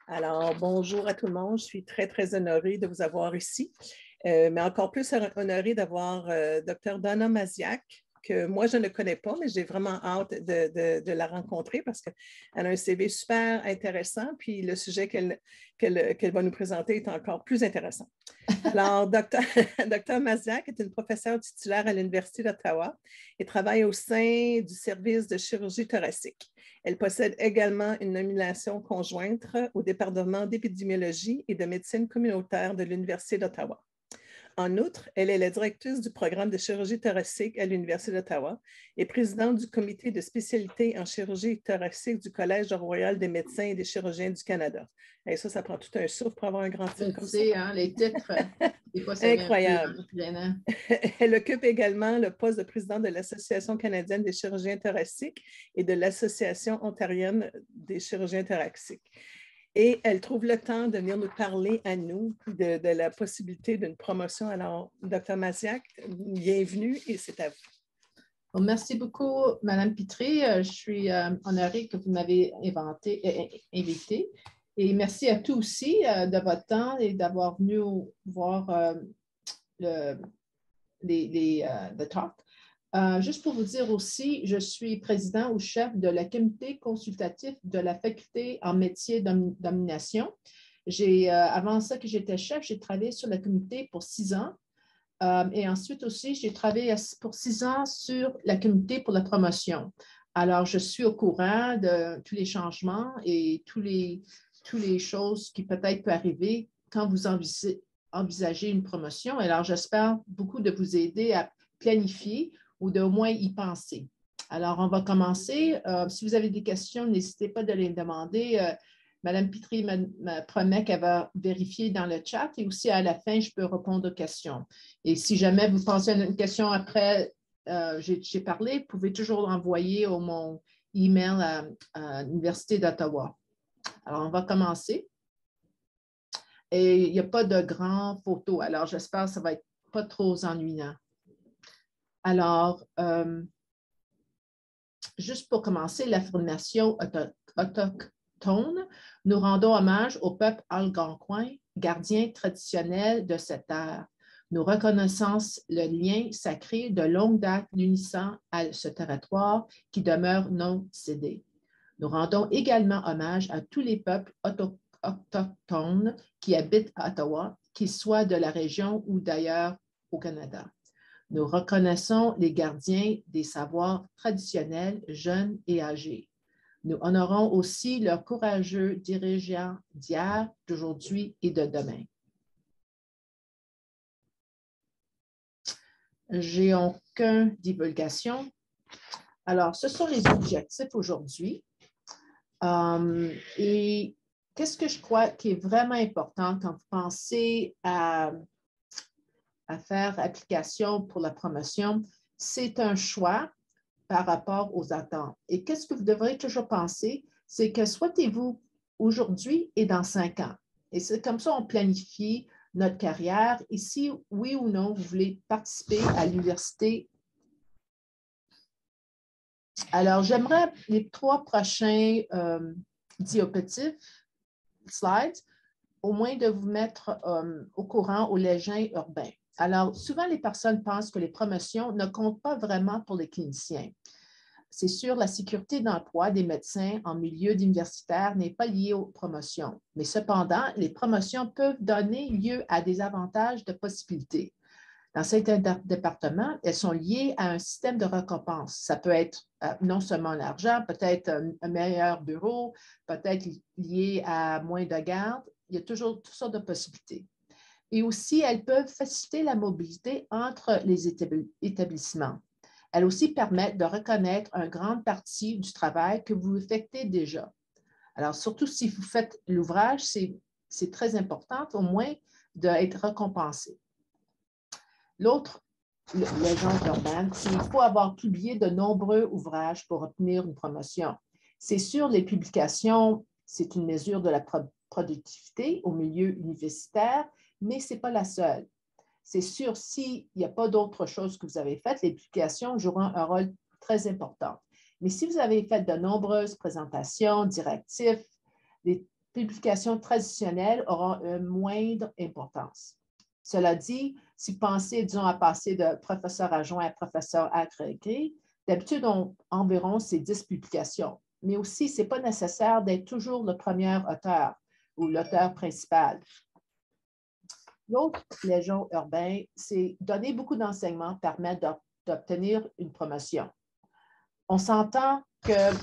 Alors, bonjour à tout le monde. Je suis très, très honorée de vous avoir ici, mais encore plus honorée d'avoir Dr. Donna Maziak, que moi, je ne connais pas, mais j'ai vraiment hâte de la rencontrer parce qu'elle a un CV super intéressant, puis le sujet qu'elle va nous présenter est encore plus intéressant. Alors, Dr. Maziak est une professeure titulaire à l'Université d'Ottawa et travaille au sein du service de chirurgie thoracique. Elle possède également une nomination conjointe au département d'épidémiologie et de médecine communautaire de l'Université d'Ottawa. En outre, elle est la directrice du programme de chirurgie thoracique à l'Université d'Ottawa et présidente du comité de spécialité en chirurgie thoracique du Collège royal des médecins et des chirurgiens du Canada. Et ça prend tout un souffle pour avoir un grand titre comme ça. Hein, les titres, des fois, c'est incroyable. Elle occupe également le poste de présidente de l'Association canadienne des chirurgiens thoraciques et de l'Association ontarienne des chirurgiens thoraciques. Et elle trouve le temps de venir nous parler à nous de la possibilité d'une promotion. Alors, Dr. Maziak, bienvenue et c'est à vous. Bon, merci beaucoup, Mme Pitré. Je suis honorée que vous m'avez invitée. Et merci à tous aussi de votre temps et d'avoir venu voir le talk. Juste pour vous dire aussi, je suis président ou chef de la comité consultatif de la faculté en métier domination. Avant ça que j'étais chef, j'ai travaillé sur le comité pour 6 ans. Et ensuite aussi, j'ai travaillé pour 6 ans sur la comité pour la promotion. Alors, je suis au courant de tous les changements et toutes les choses qui peut-être peuvent arriver quand vous envisagez une promotion. Alors, j'espère beaucoup de vous aider à planifier ou d'au moins y penser. Alors, on va commencer. Si vous avez des questions, n'hésitez pas de les demander. Mme Pitré me promet qu'elle va vérifier dans le chat et aussi à la fin, je peux répondre aux questions. Et si jamais vous pensez à une question après j'ai parlé, vous pouvez toujours l'envoyer au mon email à l'Université d'Ottawa. Alors, on va commencer. Et il n'y a pas de grandes photos. Alors, j'espère que ça ne va être pas trop ennuyant. Alors, juste pour commencer, l'affirmation autochtone, nous rendons hommage au peuple algonquin, gardien traditionnel de cette terre. Nous reconnaissons le lien sacré de longue date unissant à ce territoire qui demeure non cédé. Nous rendons également hommage à tous les peuples autochtones qui habitent à Ottawa, qu'ils soient de la région ou d'ailleurs au Canada. Nous reconnaissons les gardiens des savoirs traditionnels, jeunes et âgés. Nous honorons aussi leurs courageux dirigeants d'hier, d'aujourd'hui et de demain. J'ai aucune divulgation. Alors, ce sont les objectifs aujourd'hui. Et qu'est-ce que je crois qui est vraiment important quand vous pensez à faire application pour la promotion? C'est un choix par rapport aux attentes. Et qu'est-ce que vous devrez toujours penser? C'est que souhaitez-vous aujourd'hui et dans 5 ans. Et c'est comme ça on planifie notre carrière. Et si oui ou non, vous voulez participer à l'université. Alors, j'aimerais les 3 prochains diapositives, slides, au moins de vous mettre au courant aux légendes urbains. Alors, souvent, les personnes pensent que les promotions ne comptent pas vraiment pour les cliniciens. C'est sûr, la sécurité d'emploi des médecins en milieu universitaire n'est pas liée aux promotions. Mais cependant, les promotions peuvent donner lieu à des avantages de possibilités. Dans certains départements, elles sont liées à un système de récompense. Ça peut être non seulement l'argent, peut-être un meilleur bureau, peut-être lié à moins de garde. Il y a toujours toutes sortes de possibilités. Et aussi, elles peuvent faciliter la mobilité entre les établissements. Elles aussi permettent de reconnaître une grande partie du travail que vous effectuez déjà. Alors, surtout si vous faites l'ouvrage, c'est très important au moins d'être récompensé. L'autre légende urbaine, c'est qu'il faut avoir publié de nombreux ouvrages pour obtenir une promotion. C'est sûr, les publications, c'est une mesure de la productivité au milieu universitaire, mais ce n'est pas la seule. C'est sûr, s'il n'y a pas d'autre chose que vous avez faites, les publications joueront un rôle très important. Mais si vous avez fait de nombreuses présentations, directives, publications traditionnelles auront une moindre importance. Cela dit, si vous pensez, disons, à passer de professeur adjoint à professeur agrégé, d'habitude, environ c'est 10 publications. Mais aussi, ce n'est pas nécessaire d'être toujours le premier auteur ou l'auteur principal. L'autre légion urbain, c'est donner beaucoup d'enseignements permet d'obtenir une promotion. On s'entend que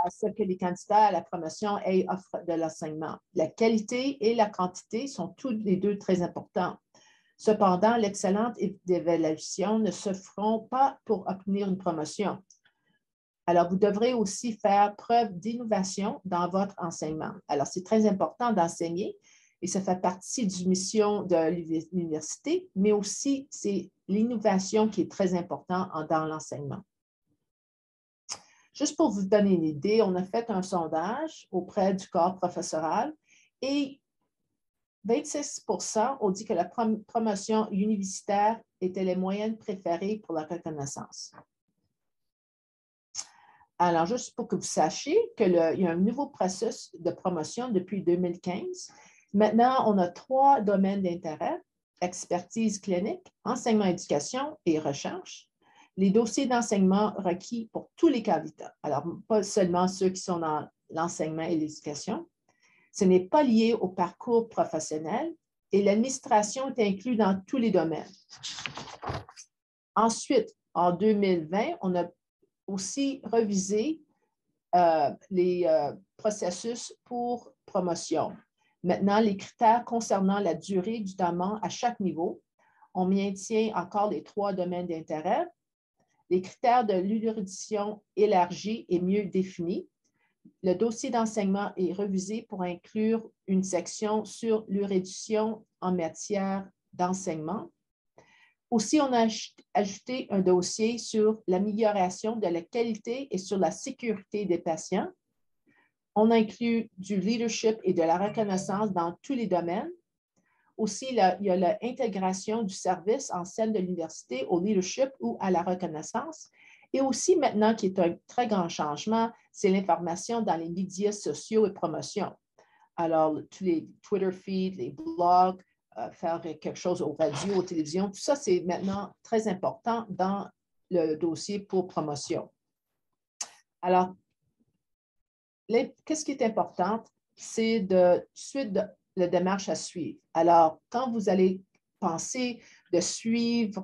à ce que les candidats à la promotion offrent de l'enseignement. La qualité et la quantité sont tous les deux très importants. Cependant, l'excellente évaluation ne se feront pas pour obtenir une promotion. Alors, vous devrez aussi faire preuve d'innovation dans votre enseignement. Alors, c'est très important d'enseigner et ça fait partie d'une mission de l'université, mais aussi c'est l'innovation qui est très importante dans l'enseignement. Juste pour vous donner une idée, on a fait un sondage auprès du corps professoral et 26% ont dit que la promotion universitaire était les moyennes préférées pour la reconnaissance. Alors, juste pour que vous sachiez qu'il y a un nouveau processus de promotion depuis 2015. Maintenant, on a 3 domaines d'intérêt, expertise clinique, enseignement-éducation et recherche. Les dossiers d'enseignement requis pour tous les candidats. Alors, pas seulement ceux qui sont dans l'enseignement et l'éducation. Ce n'est pas lié au parcours professionnel et l'administration est inclue dans tous les domaines. Ensuite, en 2020, on a aussi révisé les processus pour promotion. Maintenant, les critères concernant la durée du domaine à chaque niveau, on maintient encore les 3 domaines d'intérêt. Les critères de l'érudition élargie et mieux définis. Le dossier d'enseignement est révisé pour inclure une section sur l'érudition en matière d'enseignement. Aussi, on a ajouté un dossier sur l'amélioration de la qualité et sur la sécurité des patients. On inclut du leadership et de la reconnaissance dans tous les domaines. Aussi, il y a l'intégration du service en scène de l'université au leadership ou à la reconnaissance. Et aussi, maintenant, qui est un très grand changement, c'est l'information dans les médias sociaux et promotion. Alors, tous les Twitter feeds, les blogs, faire quelque chose aux radios, aux télévisions, tout ça, c'est maintenant très important dans le dossier pour promotion. Alors, qu'est-ce qui est important? C'est de suite la démarche à suivre. Alors, quand vous allez penser de suivre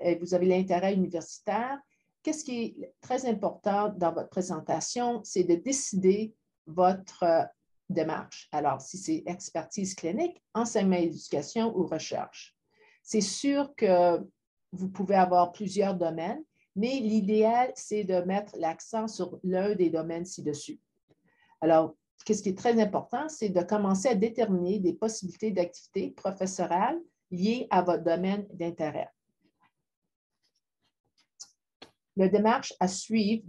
et vous avez l'intérêt universitaire, qu'est-ce qui est très important dans votre présentation? C'est de décider votre démarche. Alors, si c'est expertise clinique, enseignement et éducation ou recherche. C'est sûr que vous pouvez avoir plusieurs domaines, mais l'idéal, c'est de mettre l'accent sur l'un des domaines ci-dessus. Alors, ce qui est très important, c'est de commencer à déterminer des possibilités d'activités professorales liées à votre domaine d'intérêt. La démarche à suivre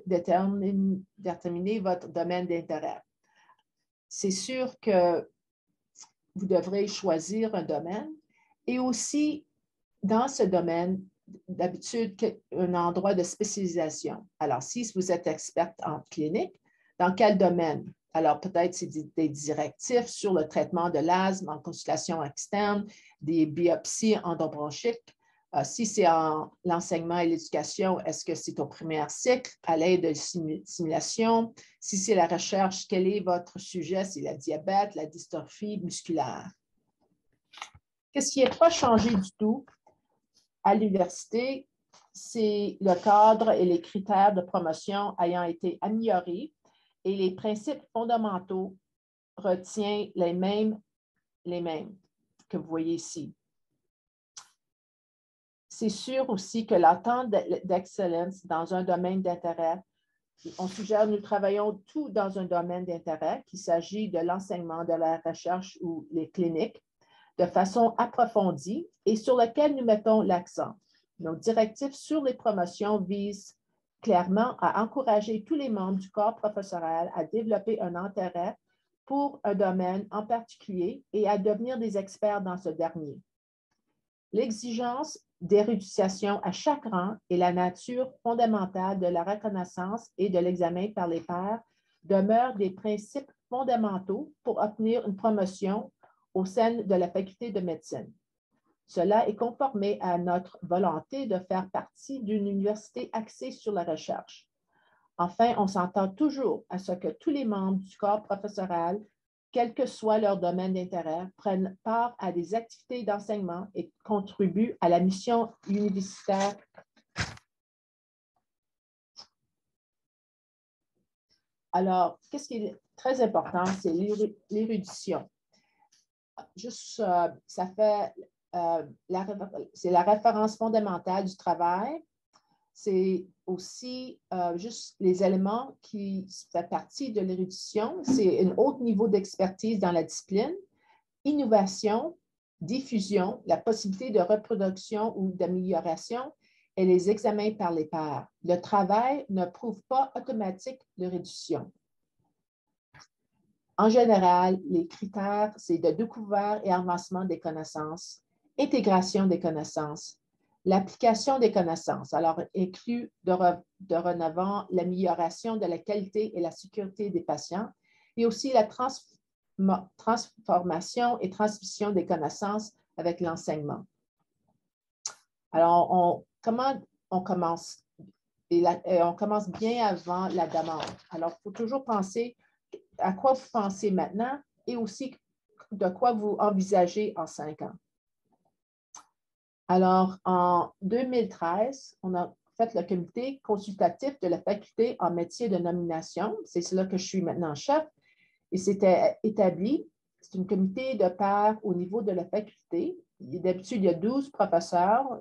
déterminer votre domaine d'intérêt. C'est sûr que vous devrez choisir un domaine et aussi, dans ce domaine, d'habitude, un endroit de spécialisation. Alors, si vous êtes experte en clinique, dans quel domaine? Alors, peut-être c'est des directifs sur le traitement de l'asthme en consultation externe, des biopsies endobronchiques. Si c'est en l'enseignement et l'éducation, est-ce que c'est au premier cycle, à l'aide de simulation? Si c'est la recherche, quel est votre sujet? C'est le diabète, la dystrophie musculaire. Qu'est-ce qui n'est pas changé du tout à l'université? C'est le cadre et les critères de promotion ayant été améliorés et les principes fondamentaux retiennent les mêmes que vous voyez ici. C'est sûr aussi que l'attente d'excellence dans un domaine d'intérêt, on suggère, nous travaillons tout dans un domaine d'intérêt, qu'il s'agit de l'enseignement, de la recherche ou les cliniques, de façon approfondie et sur lequel nous mettons l'accent. Nos directives sur les promotions visent clairement à encourager tous les membres du corps professoral à développer un intérêt pour un domaine en particulier et à devenir des experts dans ce dernier. L'exigence d'érudition à chaque rang et la nature fondamentale de la reconnaissance et de l'examen par les pairs demeurent des principes fondamentaux pour obtenir une promotion au sein de la faculté de médecine. Cela est conformé à notre volonté de faire partie d'une université axée sur la recherche. Enfin, on s'entend toujours à ce que tous les membres du corps professoral, quel que soit leur domaine d'intérêt, prennent part à des activités d'enseignement et contribuent à la mission universitaire. Alors, qu'est-ce qui est très important, c'est l'érudition. Juste, ça fait, c'est la référence fondamentale du travail. C'est aussi juste les éléments qui font partie de l'érudition. C'est un haut niveau d'expertise dans la discipline, innovation, diffusion, la possibilité de reproduction ou d'amélioration et les examens par les pairs. Le travail ne prouve pas automatique l'érudition. En général, les critères, c'est de découvert et avancement des connaissances, intégration des connaissances, l'application des connaissances, alors inclut dorénavant l'amélioration de la qualité et la sécurité des patients, et aussi la transformation et transmission des connaissances avec l'enseignement. Alors, comment on commence? On commence bien avant la demande. Alors, il faut toujours penser à quoi vous pensez maintenant et aussi de quoi vous envisagez en 5 ans. Alors, en 2013, on a fait le comité consultatif de la faculté en métier de nomination. C'est là que je suis maintenant chef. Et c'était établi. C'est un comité de pairs au niveau de la faculté. D'habitude, il y a 12 professeurs,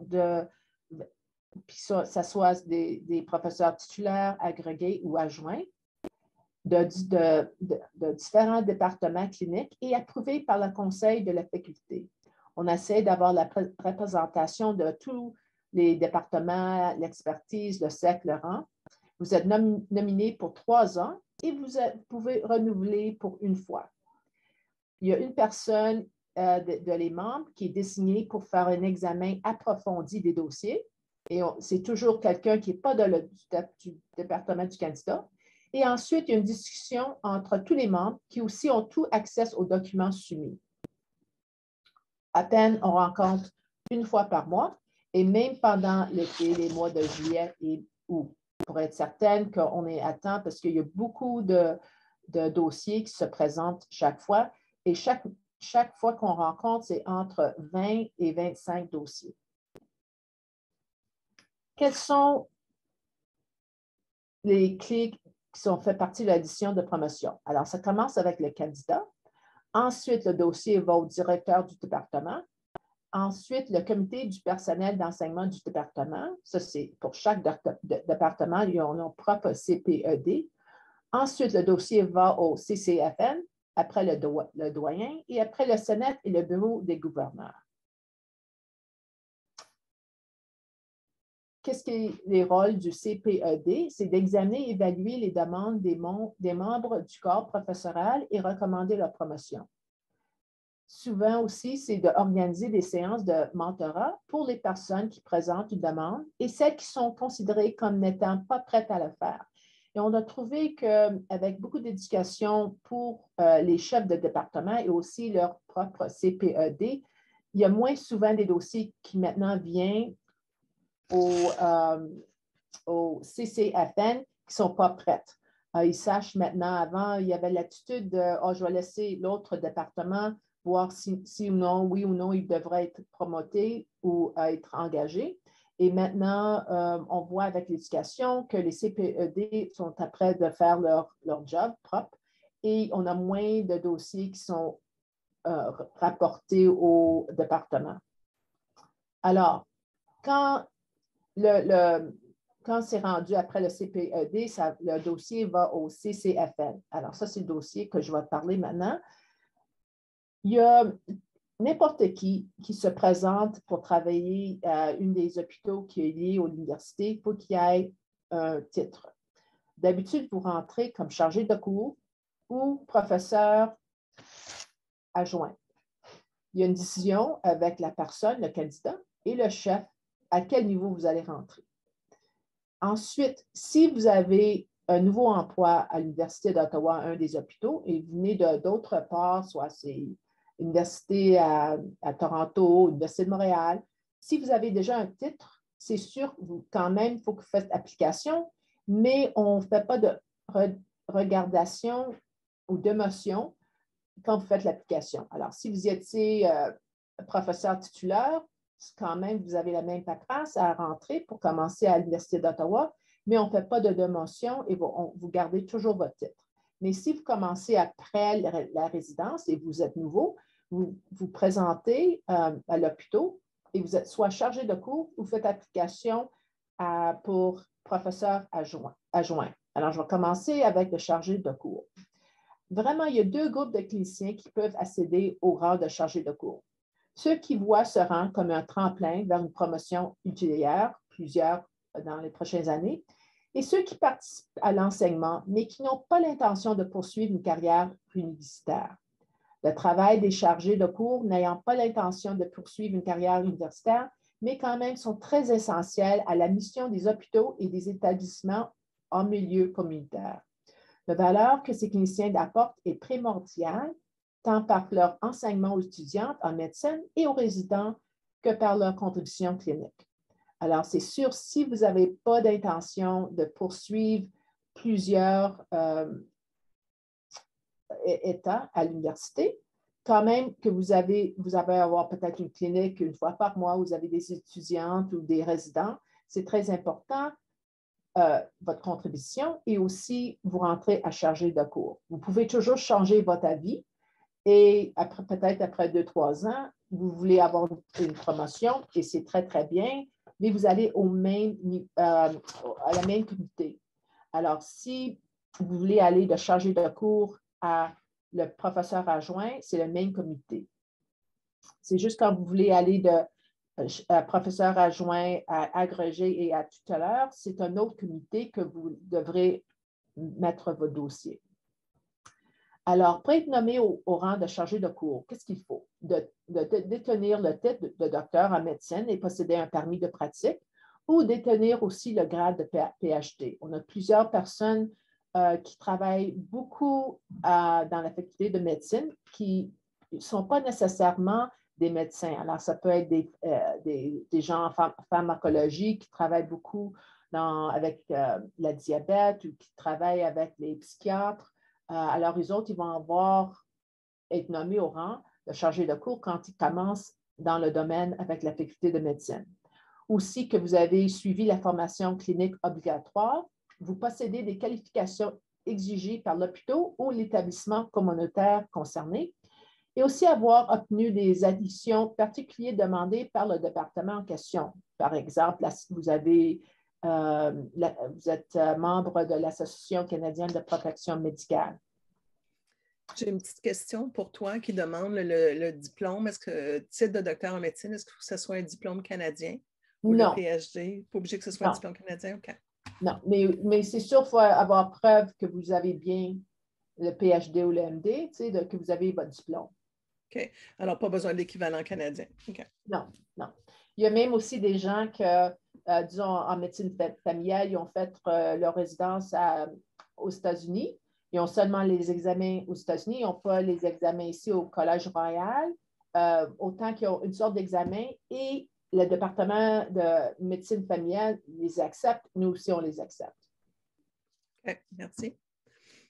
puis ça soit des professeurs titulaires, agrégés ou adjoints de différents départements cliniques et approuvés par le conseil de la faculté. On essaie d'avoir la représentation de tous les départements, l'expertise, le cercle, le rang. Vous êtes nominé pour 3 ans et vous pouvez renouveler pour 1 fois. Il y a une personne de les membres qui est désignée pour faire un examen approfondi des dossiers. Et c'est toujours quelqu'un qui n'est pas du département du candidat. Et ensuite, il y a une discussion entre tous les membres qui aussi ont tout accès aux documents soumis. À peine, on rencontre 1 fois par mois et même pendant l'été, les mois de juillet et août, pour être certaine qu'on est à temps parce qu'il y a beaucoup de dossiers qui se présentent chaque fois et chaque fois qu'on rencontre, c'est entre 20 et 25 dossiers. Quels sont les clés qui sont fait partie de l'addition de promotion? Alors, ça commence avec le candidat. Ensuite, le dossier va au directeur du département. Ensuite, le comité du personnel d'enseignement du département. Ça, c'est pour chaque département, ils ont leur propre CPED. Ensuite, le dossier va au CCFN, après le doyen, et après le Sénat et le bureau des gouverneurs. Qu'est-ce que les rôles du CPED? C'est d'examiner et évaluer les demandes des membres du corps professoral et recommander leur promotion. Souvent aussi, c'est d'organiser des séances de mentorat pour les personnes qui présentent une demande et celles qui sont considérées comme n'étant pas prêtes à le faire. Et on a trouvé qu'avec beaucoup d'éducation pour les chefs de département et aussi leur propre CPED, il y a moins souvent des dossiers qui maintenant viennent au CCFN qui ne sont pas prêtes. Ils sachent maintenant, avant, il y avait l'attitude de « je vais laisser l'autre département voir si ou non, oui ou non, ils devraient être promotés ou être engagés. » Et maintenant, on voit avec l'éducation que les CPED sont après de faire leur job propre et on a moins de dossiers qui sont rapportés au département. Alors, quand c'est rendu après le CPED, le dossier va au CCFN. Alors, ça, c'est le dossier que je vais parler maintenant. Il y a n'importe qui se présente pour travailler à une des hôpitaux qui est lié à l'université, il faut qu'il y ait un titre. D'habitude, vous rentrez comme chargé de cours ou professeur adjoint. Il y a une décision avec la personne, le candidat, et le chef, à quel niveau vous allez rentrer. Ensuite, si vous avez un nouveau emploi à l'Université d'Ottawa, un des hôpitaux, et vous venez d'autre part, soit c'est l'Université à Toronto, l'Université de Montréal, si vous avez déjà un titre, c'est sûr, quand même, il faut que vous fassiez application, mais on ne fait pas de regardation ou d'émotion quand vous faites l'application. Alors, si vous étiez professeur titulaire, quand même, vous avez la même paperasse à rentrer pour commencer à l'Université d'Ottawa, mais on ne fait pas de démotion et vous gardez toujours votre titre. Mais si vous commencez après la résidence et vous êtes nouveau, vous vous présentez à l'hôpital et vous êtes soit chargé de cours ou faites application pour professeur adjoint. Alors, je vais commencer avec le chargé de cours. Vraiment, il y a deux groupes de cliniciens qui peuvent accéder au rang de chargé de cours. Ceux qui voient ce rang comme un tremplin vers une promotion ultérieure, plusieurs dans les prochaines années, et ceux qui participent à l'enseignement, mais qui n'ont pas l'intention de poursuivre une carrière universitaire. Le travail des chargés de cours n'ayant pas l'intention de poursuivre une carrière universitaire, mais quand même sont très essentiels à la mission des hôpitaux et des établissements en milieu communautaire. La valeur que ces cliniciens apportent est primordiale, tant par leur enseignement aux étudiantes en médecine et aux résidents que par leur contribution clinique. Alors, c'est sûr, si vous n'avez pas d'intention de poursuivre plusieurs états à l'université, quand même que vous allez avoir peut-être une clinique une fois par mois, où vous avez des étudiantes ou des résidents, c'est très important. Votre contribution et aussi vous rentrez à charger de cours. Vous pouvez toujours changer votre avis et peut-être après 2-3 ans, vous voulez avoir une promotion et c'est très, très bien, mais vous allez à la même comité. Alors, si vous voulez aller de chargé de cours à le professeur adjoint, c'est le même comité. C'est juste quand vous voulez aller de professeur adjoint à agrégé et à tuteur, c'est un autre comité que vous devrez mettre votre dossier. Alors, pour être nommé au rang de chargé de cours, qu'est-ce qu'il faut? De détenir le titre de docteur en médecine et posséder un permis de pratique ou détenir aussi le grade de PhD. On a plusieurs personnes qui travaillent beaucoup dans la faculté de médecine qui ne sont pas nécessairement des médecins. Alors, ça peut être des gens en pharmacologie qui travaillent beaucoup avec la diabète ou qui travaillent avec les psychiatres. Alors, eux autres, ils vont être nommés au rang de chargé de cours quand ils commencent dans le domaine avec la faculté de médecine. Aussi que vous avez suivi la formation clinique obligatoire, vous possédez des qualifications exigées par l'hôpital ou l'établissement communautaire concerné, et aussi avoir obtenu des additions particulières demandées par le département en question. Par exemple, vous êtes membre de l'Association canadienne de protection médicale. J'ai une petite question pour toi qui demande le diplôme. Est-ce que titre de docteur en médecine, est-ce qu'il faut que ce soit un diplôme canadien ou non. Le PhD? Pas obligé que ce soit un diplôme canadien? OK. Non, mais c'est sûr qu'il faut avoir preuve que vous avez bien le PhD ou le MD, que vous avez votre diplôme. OK. Alors, pas besoin d'équivalent canadien. OK. Non, non. Il y a même aussi des gens que, disons, en médecine familiale, ils ont fait leur résidence aux États-Unis. Ils ont seulement les examens aux États-Unis. Ils n'ont pas les examens ici au Collège Royal, autant qu'ils ont une sorte d'examen et le département de médecine familiale les accepte. Nous aussi, on les accepte. OK, merci.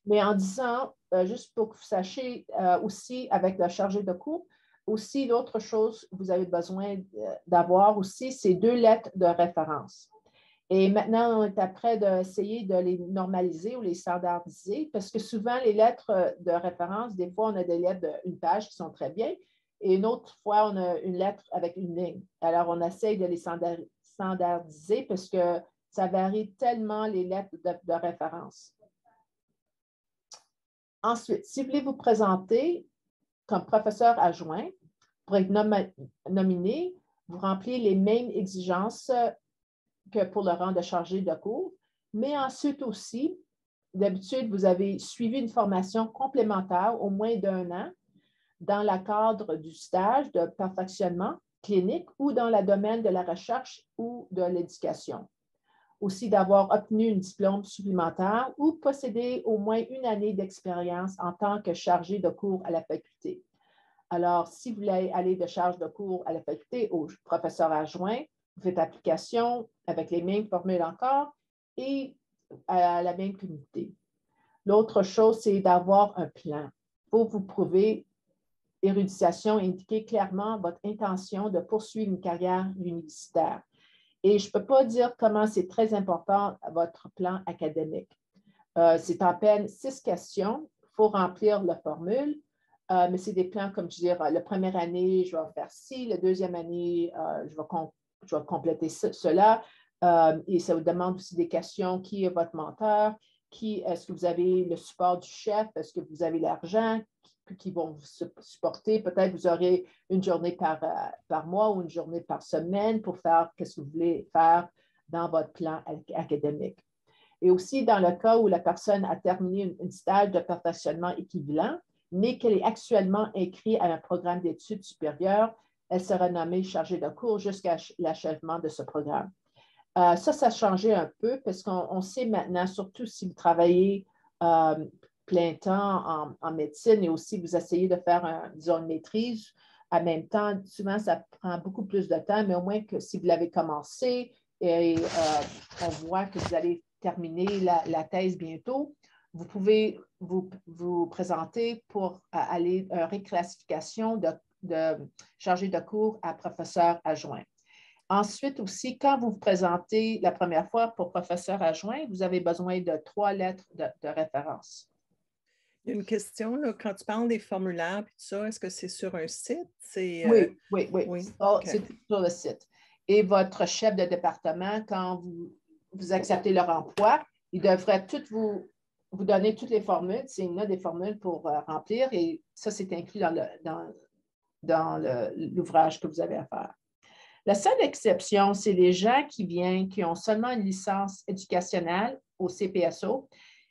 Mais en disant, juste pour que vous sachiez aussi avec le chargé de cours, aussi l'autre chose que vous avez besoin d'avoir aussi, c'est 2 lettres de référence. Et maintenant, on est après d'essayer de les normaliser ou les standardiser parce que souvent, les lettres de référence, des fois, on a des lettres d'une page qui sont très bien et une autre fois, on a une lettre avec une ligne. Alors, on essaye de les standardiser parce que ça varie tellement les lettres de référence. Ensuite, si vous voulez vous présenter comme professeur adjoint pour être nominé, vous remplissez les mêmes exigences que pour le rang de chargé de cours, mais ensuite aussi, d'habitude, vous avez suivi une formation complémentaire au moins d'1 an dans le cadre du stage de perfectionnement clinique ou dans le domaine de la recherche ou de l'éducation. aussi d'avoir obtenu un diplôme supplémentaire ou posséder au moins une année d'expérience en tant que chargé de cours à la faculté. Alors, si vous voulez aller de charge de cours à la faculté au professeur adjoint, vous faites application avec les mêmes formules encore et à la même communauté. L'autre chose, c'est d'avoir un plan pour vous prouver érudition et indiquer clairement votre intention de poursuivre une carrière universitaire. Et je ne peux pas dire comment c'est très important votre plan académique. C'est en peine 6 questions. Il faut remplir la formule, mais c'est des plans comme je dis, la première année, je vais faire ci, la deuxième année, je vais compléter cela. Et ça vous demande aussi des questions. Qui est votre menteur? Est-ce que vous avez le support du chef? Est-ce que vous avez l'argent qui vont vous supporter? Peut-être vous aurez une journée par mois ou une journée par semaine pour faire ce que vous voulez faire dans votre plan académique. Et aussi, dans le cas où la personne a terminé un stage de perfectionnement équivalent, mais qu'elle est actuellement inscrite à un programme d'études supérieures, elle sera nommée chargée de cours jusqu'à l'achèvement de ce programme. Ça a changé un peu parce qu'on sait maintenant, surtout si vous travaillez plein temps en médecine et aussi vous essayez de faire, une maîtrise en même temps, souvent ça prend beaucoup plus de temps, mais au moins que si vous l'avez commencé et on voit que vous allez terminer la thèse bientôt, vous pouvez vous présenter pour aller à une réclassification de chargé de cours à professeur adjoint. Ensuite aussi, quand vous vous présentez la première fois pour professeur adjoint, vous avez besoin de 3 lettres de référence. Il y a une question, là, quand tu parles des formulaires et tout ça, est-ce que c'est sur un site? Oui. Oh, okay. C'est sur le site. Et votre chef de département, quand vous acceptez leur emploi, il devrait vous donner toutes les formules. C'est une des formules pour remplir et ça, c'est inclus dans l'ouvrage que vous avez à faire. La seule exception, c'est les gens qui ont seulement une licence éducationnelle au CPSO.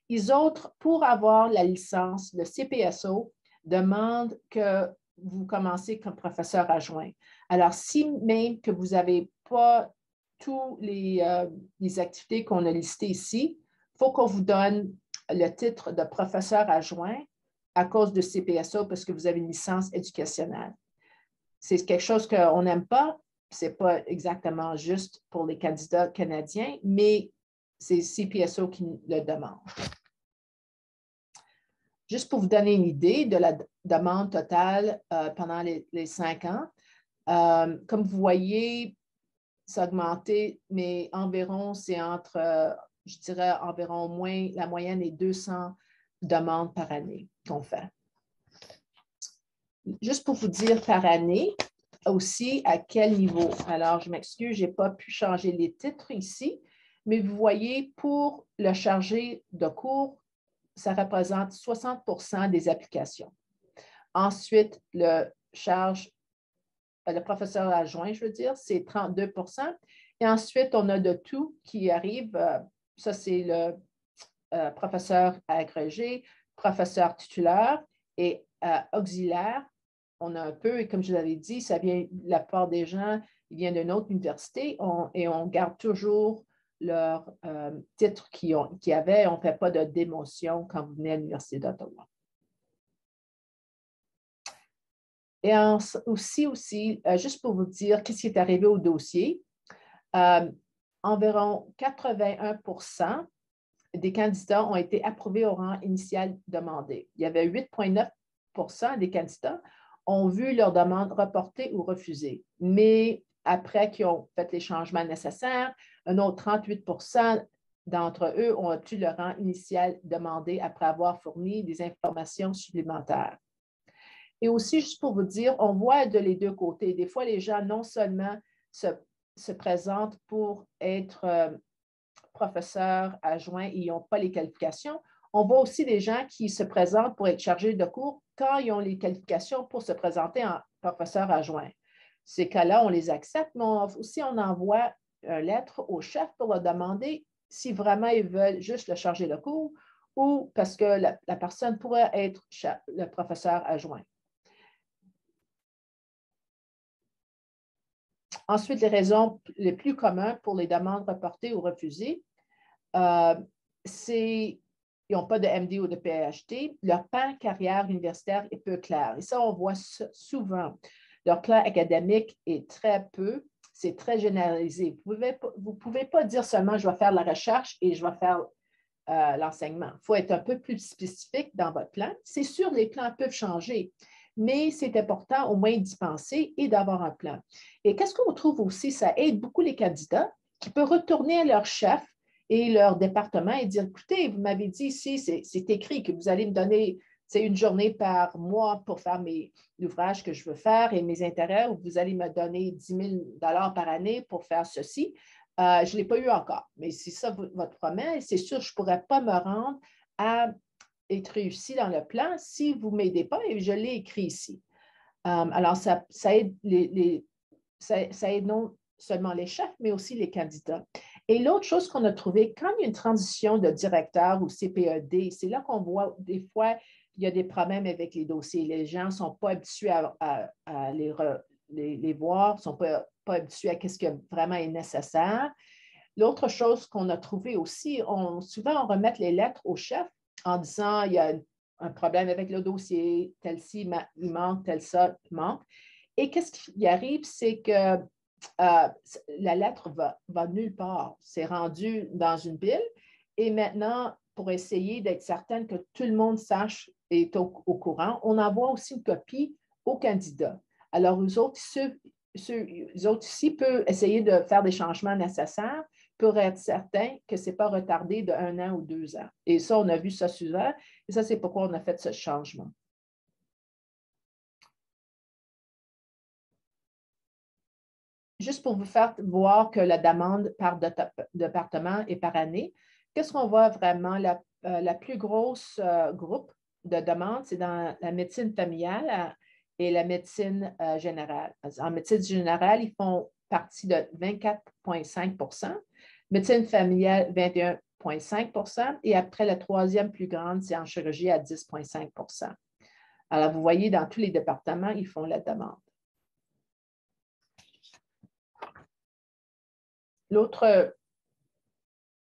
Les autres, pour avoir la licence, le CPSO demande que vous commencez comme professeur adjoint. Alors, si même que vous n'avez pas toutes les activités qu'on a listées ici, il faut qu'on vous donne le titre de professeur adjoint à cause de CPSO parce que vous avez une licence éducationnelle. C'est quelque chose qu'on n'aime pas. Ce n'est pas exactement juste pour les candidats canadiens, mais c'est CPSO qui le demande. Juste pour vous donner une idée de la demande totale pendant les 5 ans, comme vous voyez, ça a augmenté, mais environ, c'est entre, je dirais, environ moins, la moyenne est 200 demandes par année qu'on fait. Juste pour vous dire par année, aussi à quel niveau. Alors, je m'excuse, je n'ai pas pu changer les titres ici, mais vous voyez, pour le chargé de cours, ça représente 60% des applications. Ensuite, le professeur adjoint, je veux dire, c'est 32%. Et ensuite, on a de tout qui arrive. Ça, c'est le professeur agrégé, professeur titulaire et auxiliaire. On a un peu, et comme je l'avais dit, ça vient, la plupart des gens, ils viennent d'une autre université et on garde toujours leur titre qu'ils avaient. On ne fait pas de démotion quand vous venez à l'Université d'Ottawa. Et aussi, juste pour vous dire qu'est-ce qui est arrivé au dossier, environ 81% des candidats ont été approuvés au rang initial demandé. Il y avait 8,9% des candidats ont vu leur demande reportée ou refusée. Mais après qu'ils ont fait les changements nécessaires, un autre 38% d'entre eux ont obtenu le rang initial demandé après avoir fourni des informations supplémentaires. Et aussi, juste pour vous dire, on voit de les deux côtés. Des fois, les gens non seulement se présentent pour être professeurs adjoints et ils n'ont pas les qualifications. On voit aussi des gens qui se présentent pour être chargés de cours quand ils ont les qualifications pour se présenter en professeur adjoint. Ces cas-là, on les accepte, mais aussi on envoie une lettre au chef pour leur demander si vraiment ils veulent juste le charger de cours ou parce que la personne pourrait être le professeur adjoint. Ensuite, les raisons les plus communes pour les demandes reportées ou refusées, c'est qu'ils n'ont pas de MD ou de PhD, leur plan carrière universitaire est peu clair. Et ça, on voit souvent. Leur plan académique est très peu, c'est très généralisé. Vous ne pouvez pas dire seulement je vais faire la recherche et je vais faire l'enseignement. Il faut être un peu plus spécifique dans votre plan. C'est sûr, les plans peuvent changer, mais c'est important au moins d'y penser et d'avoir un plan. Et qu'est-ce qu'on trouve aussi? Ça aide beaucoup les candidats qui peuvent retourner à leur chef et leur département et dire, écoutez, vous m'avez dit ici, c'est écrit que vous allez me donner une journée par mois pour faire l'ouvrage que je veux faire et mes intérêts, ou vous allez me donner 10 000 par année pour faire ceci. Je ne l'ai pas eu encore, mais c'est ça votre promesse. C'est sûr, je ne pourrais pas me rendre à être réussi dans le plan si vous ne m'aidez pas et je l'ai écrit ici. Alors, ça aide ça aide non seulement les chefs, mais aussi les candidats. Et l'autre chose qu'on a trouvé, quand il y a une transition de directeur ou CPED, c'est là qu'on voit des fois, il y a des problèmes avec les dossiers. Les gens ne sont pas habitués à les voir, ne sont pas habitués à ce qui vraiment est nécessaire. L'autre chose qu'on a trouvé aussi, souvent on remet les lettres au chef en disant il y a un problème avec le dossier, tel-ci, il manque, tel ça, il manque. Et qu'est-ce qui arrive, c'est que la lettre va nulle part. C'est rendu dans une pile. Et maintenant, pour essayer d'être certaine que tout le monde sache et est au courant, on envoie aussi une copie aux candidats. Alors, eux autres ici peuvent essayer de faire des changements nécessaires pour être certains que ce n'est pas retardé de 1 an ou 2 ans. Et ça, on a vu ça souvent. Et ça, c'est pourquoi on a fait ce changement. Juste pour vous faire voir que la demande par département et par année, qu'est-ce qu'on voit vraiment? La plus grosse groupe de demandes, c'est dans la médecine familiale et la médecine générale. En médecine générale, ils font partie de 24,5 médecine familiale, 21,5 et après, la troisième plus grande, c'est en chirurgie à 10,5 Alors, vous voyez, dans tous les départements, ils font la demande.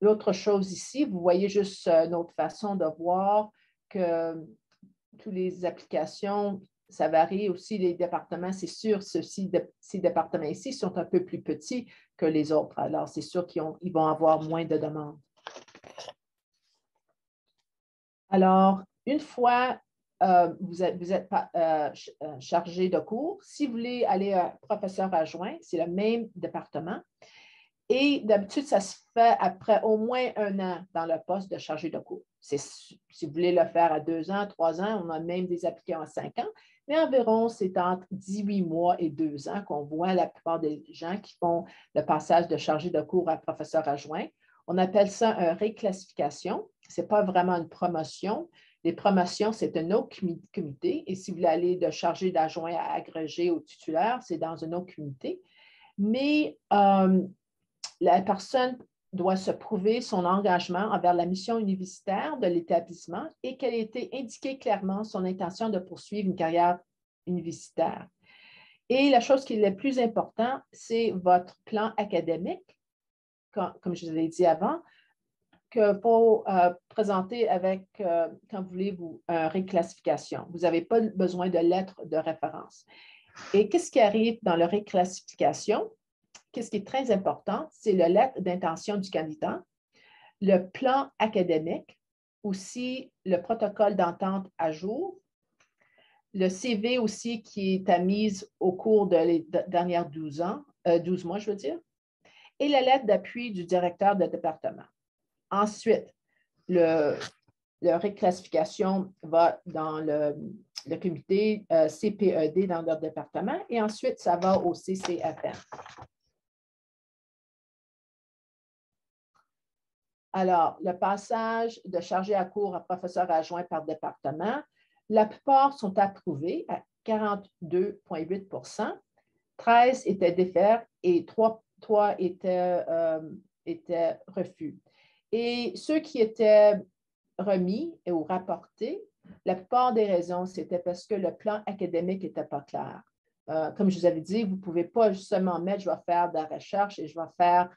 L'autre chose ici, vous voyez juste une autre façon de voir que toutes les applications, ça varie aussi les départements. C'est sûr, ces départements ici sont un peu plus petits que les autres. Alors, c'est sûr qu'ils vont avoir moins de demandes. Alors, une fois vous êtes chargé de cours, si vous voulez aller à professeur adjoint, c'est le même département. Et d'habitude, ça se fait après au moins 1 an dans le poste de chargé de cours. Si vous voulez le faire à 2 ans, 3 ans, on a même des applications à 5 ans, mais environ, c'est entre 18 mois et 2 ans qu'on voit la plupart des gens qui font le passage de chargé de cours à professeur adjoint. On appelle ça une réclassification. Ce n'est pas vraiment une promotion. Les promotions, c'est un autre comité. Et si vous voulez aller de chargé d'adjoint à agrégé ou titulaire, c'est dans un autre comité. Mais la personne doit se prouver son engagement envers la mission universitaire de l'établissement et qu'elle ait été indiquée clairement son intention de poursuivre une carrière universitaire. Et la chose qui est la plus importante, c'est votre plan académique, comme je vous l'ai dit avant, qu'il faut présenter avec, quand vous voulez, une réclassification. Vous n'avez pas besoin de lettre de référence. Et qu'est-ce qui arrive dans la réclassification? Qu'est-ce qui est très important, c'est la lettre d'intention du candidat, le plan académique, aussi le protocole d'entente à jour, le CV aussi qui est à mise au cours des dernières 12 mois, je veux dire, et la lettre d'appui du directeur de département. Ensuite, la réclassification va dans le comité CPED dans leur département et ensuite, ça va au CCFN. Alors, le passage de chargé à cours à professeur adjoint par département, la plupart sont approuvés à 42,8 13 étaient défaits et 3 étaient refus. Et ceux qui étaient remis ou rapportés, la plupart des raisons, c'était parce que le plan académique n'était pas clair. comme je vous avais dit, vous ne pouvez pas justement mettre, je vais faire de la recherche et je vais faire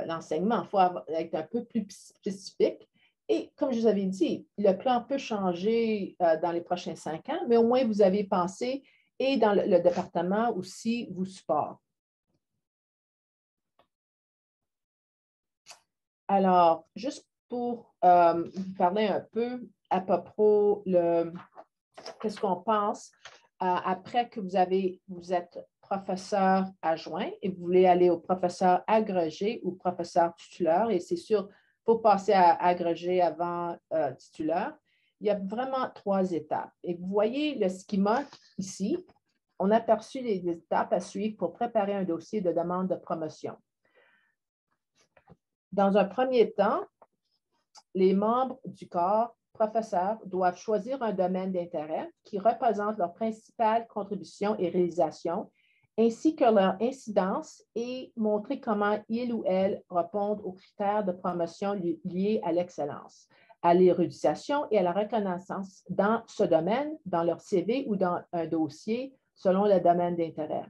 l'enseignement. Il faut être un peu plus spécifique. Et comme je vous avais dit, le plan peut changer dans les prochains 5 ans, mais au moins vous avez pensé et dans le département aussi vous supporte. Alors, juste pour vous parler un peu à propos qu'est-ce qu'on pense après que vous êtes professeur adjoint et vous voulez aller au professeur agrégé ou professeur titulaire, et c'est sûr, il faut passer à agrégé avant titulaire. Il y a vraiment 3 étapes. Et vous voyez le schéma ici. On a aperçu les étapes à suivre pour préparer un dossier de demande de promotion. Dans un premier temps, les membres du corps professeurs doivent choisir un domaine d'intérêt qui représente leur principale contribution et réalisation, ainsi que leur incidence, et montrer comment ils ou elles répondent aux critères de promotion liés à l'excellence, à l'érudition et à la reconnaissance dans ce domaine, dans leur CV ou dans un dossier selon le domaine d'intérêt.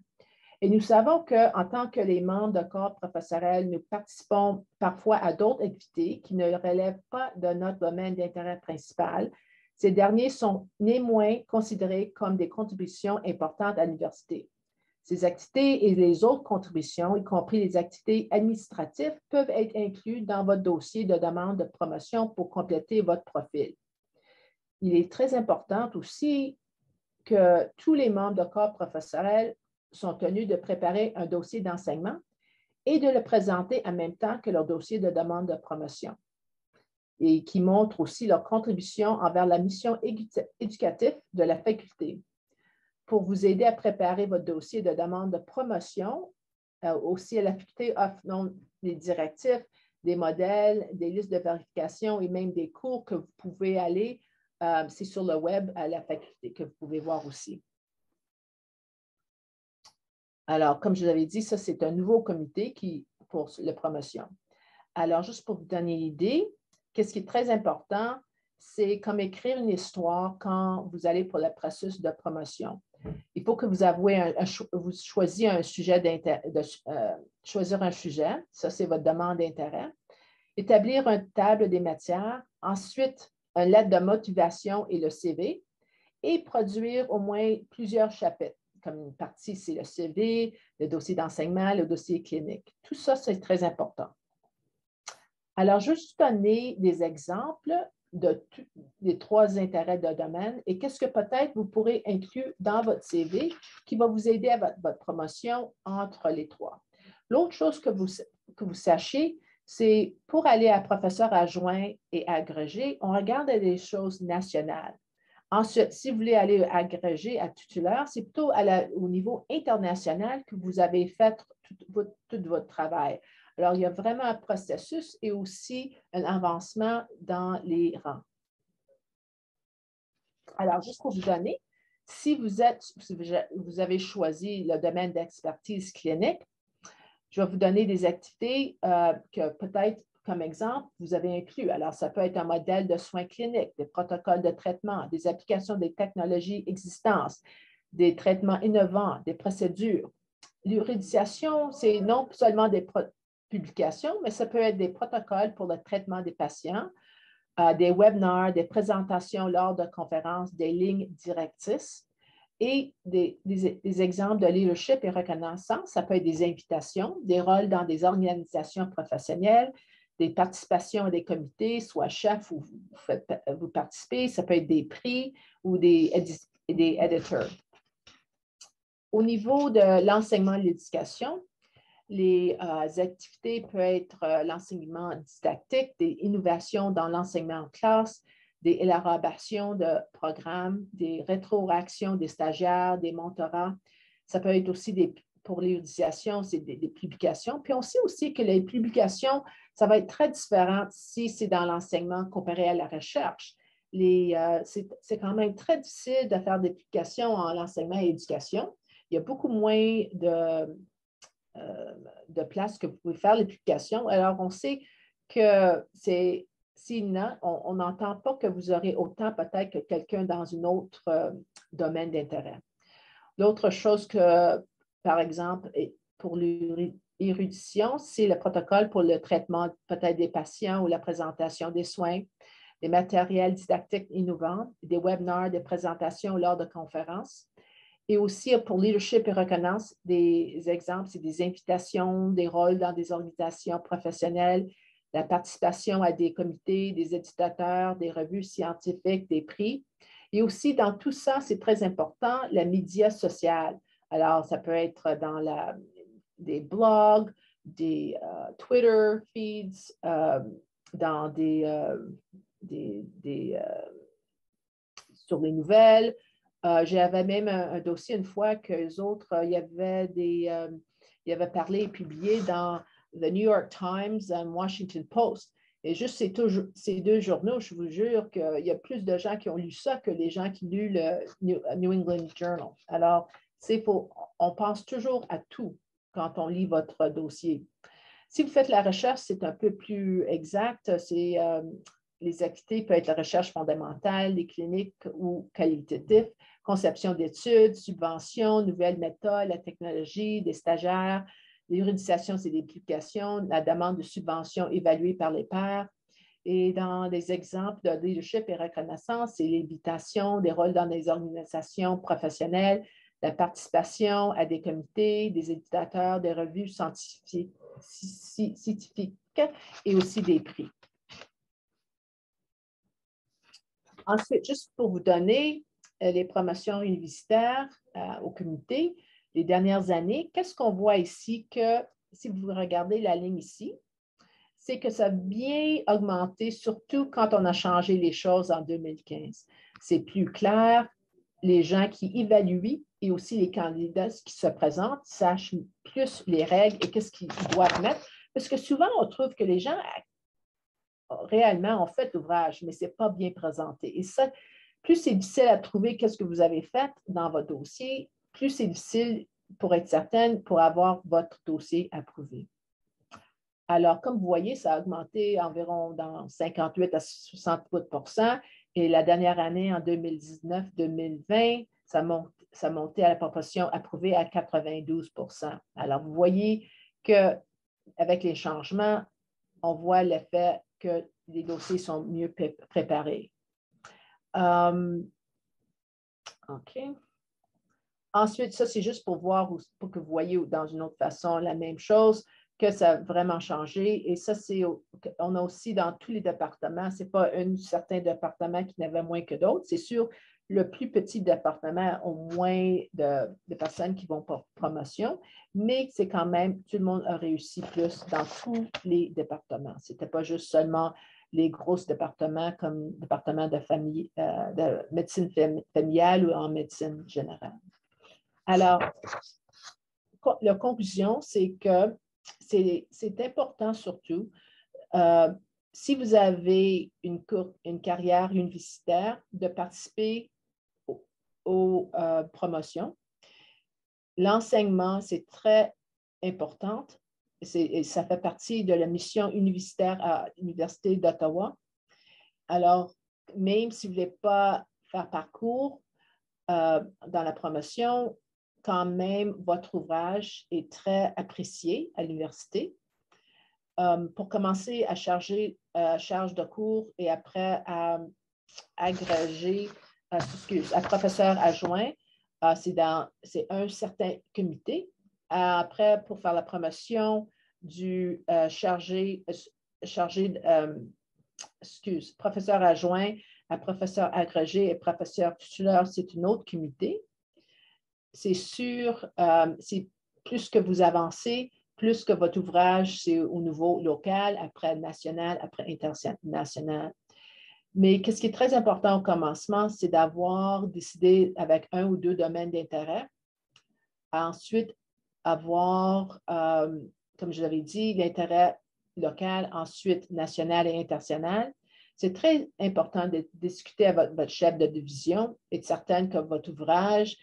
Et nous savons qu'en tant que les membres de corps professionnel, nous participons parfois à d'autres activités qui ne relèvent pas de notre domaine d'intérêt principal. Ces derniers sont néanmoins considérés comme des contributions importantes à l'université. Ces activités et les autres contributions, y compris les activités administratives, peuvent être inclus dans votre dossier de demande de promotion pour compléter votre profil. Il est très important aussi que tous les membres de corps professionnel sont tenus de préparer un dossier d'enseignement et de le présenter en même temps que leur dossier de demande de promotion, et qui montre aussi leur contribution envers la mission éducative de la faculté. Pour vous aider à préparer votre dossier de demande de promotion, aussi la faculté offre des directives, des modèles, des listes de vérification et même des cours que vous pouvez aller. C'est sur le web à la faculté que vous pouvez voir aussi. Alors, comme je vous avais dit, ça, c'est un nouveau comité pour la promotion. Alors, juste pour vous donner l'idée, qu'est-ce qui est très important, c'est comme écrire une histoire quand vous allez pour le processus de promotion. Il faut que vous choisissiez un sujet choisir un sujet, ça, c'est votre demande d'intérêt. Établir une table des matières, ensuite, une lettre de motivation et le CV, et produire au moins plusieurs chapitres. Comme une partie, c'est le CV, le dossier d'enseignement, le dossier clinique. Tout ça, c'est très important. Alors, je vais juste donner des exemples des 3 intérêts de domaine et qu'est-ce que peut-être vous pourrez inclure dans votre CV qui va vous aider à votre promotion entre les 3. L'autre chose que vous sachiez, c'est pour aller à professeur adjoint et agrégé, on regarde des choses nationales. Ensuite, si vous voulez aller agrégé à titulaire, c'est plutôt au niveau international que vous avez fait tout votre travail. Alors, il y a vraiment un processus et aussi un avancement dans les rangs. Alors, juste pour vous donner, si vous avez choisi le domaine d'expertise clinique, je vais vous donner des activités que peut-être, comme exemple, vous avez inclus. Alors, ça peut être un modèle de soins cliniques, des protocoles de traitement, des applications des technologies existantes, des traitements innovants, des procédures. L'uridisation, c'est non seulement des publications, mais ça peut être des protocoles pour le traitement des patients, des webinars, des présentations lors de conférences, des lignes directrices et des exemples de leadership et reconnaissance. Ça peut être des invitations, des rôles dans des organisations professionnelles, des participations à des comités, soit chef ou vous participez. Ça peut être des prix ou des éditeurs. Au niveau de l'enseignement et de l'éducation, les activités peuvent être l'enseignement didactique, des innovations dans l'enseignement en classe, des élaborations de programmes, des rétroactions des stagiaires, des mentorats. Ça peut être aussi pour l'érudition, c'est des publications. Puis on sait aussi que les publications, ça va être très différent si c'est dans l'enseignement comparé à la recherche. C'est quand même très difficile de faire des publications en enseignement et éducation. Il y a beaucoup moins de place que vous pouvez faire les publications. Alors, on sait que on n'entend pas que vous aurez autant peut-être que quelqu'un dans un autre domaine d'intérêt. L'autre chose que, par exemple, pour l'érudition, c'est le protocole pour le traitement peut-être des patients ou la présentation des soins, des matériels didactiques innovants, des webinars, des présentations lors de conférences. Et aussi pour leadership et reconnaissance, des exemples, c'est des invitations, des rôles dans des organisations professionnelles, la participation à des comités, des éditateurs, des revues scientifiques, des prix. Et aussi, dans tout ça, c'est très important, la média sociale. Alors, ça peut être dans des blogs, des Twitter feeds, dans sur les nouvelles. J'avais même un dossier une fois qu'eux autres, il y avait parlé et publié dans The New York Times et Washington Post. Et juste ces deux journaux, je vous jure qu'il y a plus de gens qui ont lu ça que les gens qui lu le New England Journal. Alors, on pense toujours à tout quand on lit votre dossier. Si vous faites la recherche, c'est un peu plus exact. Les activités peuvent être la recherche fondamentale, les cliniques ou qualitatifs, conception d'études, subventions, nouvelles méthodes, la technologie, des stagiaires. L'érudition, c'est des publications, la demande de subventions évaluée par les pairs. Et dans les exemples de leadership et reconnaissance, c'est l'invitation, des rôles dans des organisations professionnelles, la participation à des comités, des éditateurs, des revues scientifiques et aussi des prix. Ensuite, juste pour vous donner les promotions universitaires au comité, les dernières années, qu'est-ce qu'on voit ici que, si vous regardez la ligne ici, c'est que ça a bien augmenté, surtout quand on a changé les choses en 2015. C'est plus clair, les gens qui évaluent et aussi les candidats qui se présentent sachent plus les règles et qu'est-ce qu'ils doivent mettre. Parce que souvent, on trouve que les gens réellement ont fait l'ouvrage, mais ce n'est pas bien présenté. Et ça, plus c'est difficile à trouver qu'est-ce que vous avez fait dans votre dossier, plus c'est difficile pour être certaine pour avoir votre dossier approuvé. Alors, comme vous voyez, ça a augmenté environ dans 58 à 68 % et la dernière année, en 2019-2020, ça montait à la proportion approuvée à 92 %. Alors, vous voyez qu'avec les changements, on voit l'effet que les dossiers sont mieux préparés. OK. Ensuite, ça, c'est juste pour voir, pour que vous voyez dans une autre façon la même chose, que ça a vraiment changé. Et ça, on a aussi dans tous les départements, ce n'est pas un certain département qui n'avait moins que d'autres. C'est sûr, le plus petit département a moins de personnes qui vont pour promotion, mais c'est quand même, tout le monde a réussi plus dans tous les départements. Ce n'était pas juste seulement les gros départements comme département de médecine familiale ou en médecine générale. Alors, la conclusion, c'est que c'est important surtout, si vous avez une carrière universitaire, de participer aux promotions. L'enseignement, c'est très important. Ça fait partie de la mission universitaire à l'Université d'Ottawa. Alors, même si vous ne voulez pas faire parcours dans la promotion, quand même, votre ouvrage est très apprécié à l'université. Pour commencer à charge de cours et après à agréger, à professeur adjoint, c'est un certain comité. Après, pour faire la promotion du professeur adjoint à professeur agrégé et professeur titulaire, c'est un autre comité. C'est sûr, c'est plus que vous avancez, plus que votre ouvrage, c'est au niveau local, après national, après international. Mais ce qui est très important au commencement, c'est d'avoir décidé avec un ou deux domaines d'intérêt. Ensuite, avoir, comme je l'avais dit, l'intérêt local, ensuite national et international. C'est très important de discuter avec votre chef de division et de certaine que votre ouvrage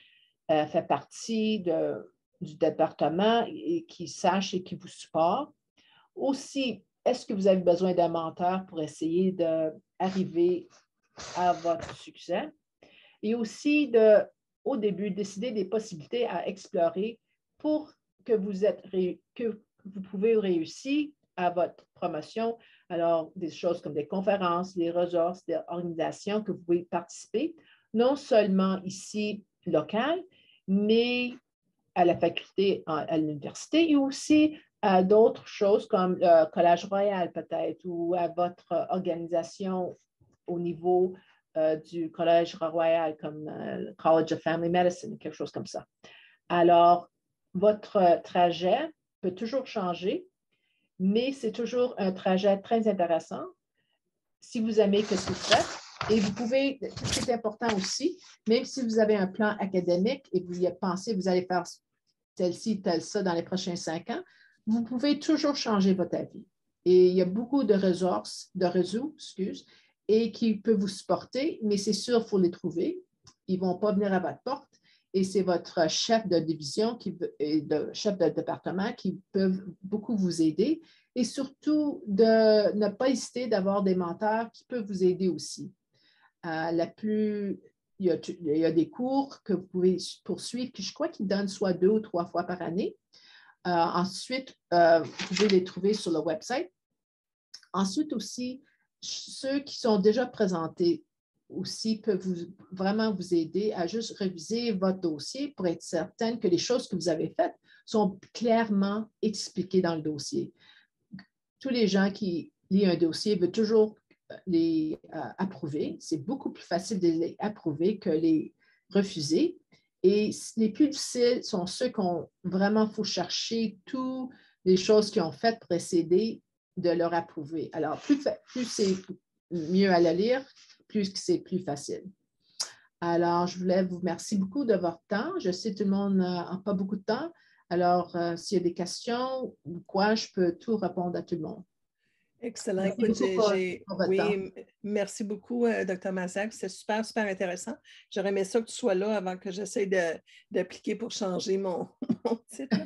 fait partie du département et qui sache et qui vous supporte. Aussi, est-ce que vous avez besoin d'un mentor pour essayer d'arriver à votre succès? Et aussi de au début, décider des possibilités à explorer pour que vous pouvez réussir à votre promotion. Alors, des choses comme des conférences, des ressources, des organisations que vous pouvez participer, non seulement ici, local, mais à la faculté, à l'université et aussi à d'autres choses comme le Collège Royal peut-être ou à votre organisation au niveau du Collège Royal comme le College of Family Medicine, quelque chose comme ça. Alors, votre trajet peut toujours changer, mais c'est toujours un trajet très intéressant si vous aimez ce que vous faites. Et vous pouvez, ce qui est important aussi, même si vous avez un plan académique et vous y pensez, vous allez faire tel-ci, tel ça dans les prochains 5 ans, vous pouvez toujours changer votre avis. Et il y a beaucoup de ressources, et qui peuvent vous supporter, mais c'est sûr, il faut les trouver. Ils ne vont pas venir à votre porte. Et c'est votre chef de division et chef de département qui peuvent beaucoup vous aider. Et surtout, de ne pas hésiter d'avoir des mentors qui peuvent vous aider aussi. Il y a des cours que vous pouvez poursuivre, puis je crois qu'ils donnent soit 2 ou 3 fois par année. Ensuite, vous pouvez les trouver sur le website. Ensuite aussi, ceux qui sont déjà présentés aussi peuvent vraiment vous aider à juste réviser votre dossier pour être certaine que les choses que vous avez faites sont clairement expliquées dans le dossier. Tous les gens qui lisent un dossier veulent toujours les approuver. C'est beaucoup plus facile de les approuver que les refuser. Et les plus difficiles sont ceux qu'on vraiment faut chercher toutes les choses qu'ils ont faites précéder de leur approuver. Alors, plus c'est mieux à le lire, plus c'est plus facile. Alors, je voulais vous remercier beaucoup de votre temps. Je sais que tout le monde n'a pas beaucoup de temps. Alors, s'il y a des questions ou quoi, je peux tout répondre à tout le monde. Excellent. Merci Écoute, pour votre temps. merci beaucoup, Dr. Mazak. C'était super, super intéressant. J'aurais aimé ça que tu sois là avant que j'essaie d'appliquer pour changer mon titre.